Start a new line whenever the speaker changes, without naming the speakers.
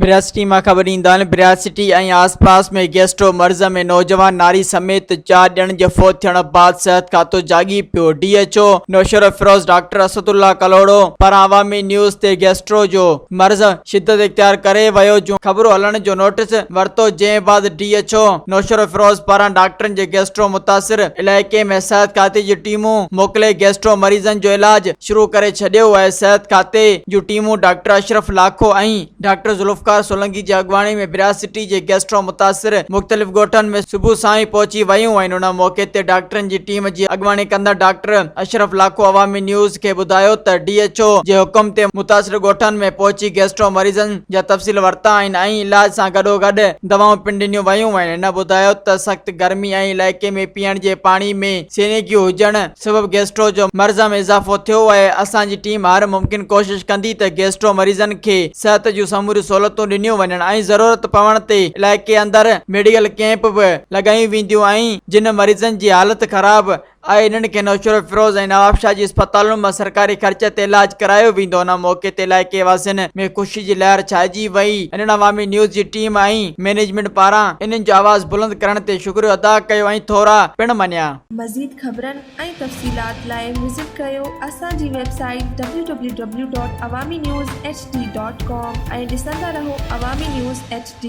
बिरासिटी में खबर ईंदा बिरासिटी आस पास में गैस्ट्रो मर्ज में नौजवान नारी समेत 4 ॼणनि जे फौत थियण बाद सेहत खातो जागी पियो। DHO नौशर फिरोज डॉक्टर असदुल्ला कलोड़ो पर अवामी न्यूज़ ते गैस्ट्रो जो मर्ज शिद्दत इख्तियार करे वयो जूं ख़बरूं हलण जो नोटिस वरतो, जंहिं बाद DHO नौशर फिरोज पारां डॉक्टरनि जे गैस्ट्रो मुतासिर इलाइक़े में सेहत खाते जी टीमूं मोकिले गैस्ट्रो मरीज़नि जो इलाज शुरू करे छॾियो आहे। सेहत खाते जूं टीमूं डॉक्टर अशरफ लाखो ऐं डॉक्टर जुल्फकार सोलंकी जी अगवाणी में बिरासिटी जे गैस्ट्रो मुतासिर मुख़्तलिफ़ ॻोठनि में सुबुह सां ई पहुची वयूं आहिनि। उन मौक़े ते डॉक्टरनि जी टीम जी अगवाणी कंदड़ डॉक्टर अशरफ लाखो अवामी न्यूज़ खे ॿुधायो त DHO जे हुकुम ते मुतासिर ॻोठनि में पहुची गैस्ट्रो मरीज़नि जा तफ़सील वरिता आहिनि ऐं इलाज सां गॾोगॾु दवाऊं पिण ॾिनियूं वयूं आहिनि। हिन ॿुधायो त सख़्त गर्मी ऐं इलाइक़े में पीअण जे पाणी में सेनेकियूं हुजण सबबि गैस्ट्रो जो मर्ज़ में इज़ाफ़ो थियो आहे। असांजी टीम हर मुमकिन कोशिश कंदी त गैस्ट्रो मरीज़नि खे सेहत जूं समूरियूं सहूलियतूं ॾिनियूं वञनि ऐं ज़रूरत पवण ते इलाइक़े अंदरि मेडिकल कैंप बि लॻायूं वेंदियूं ऐं जिन मरीज़नि जी हालत ख़राब आहे इन्हनि खे नौशर फिरोज ऐं नवाबशाह जी अस्पतालुनि में सरकारी ख़र्च ते इलाज करायो वेंदो। उन मौक़े ते इलाइक़े वासियुनि में ख़ुशी जी लहर छाइजी वई। इन्हनि अवामी न्यूज़ जी टीम ऐं मैनेजमेंट पारां इन्हनि जो आवाज़ बुलंद करण ते शुक्रियो अदा कयो ऐं थोरा पिण मञिया।
मज़ीद ख़बरनि ऐं तफ़सीलात लाइ विज़िट कयो असांजी वेबसाइट www.awamiNewsHD.com ऐं ॾिसंदा रहो अवामी न्यूज़ HD।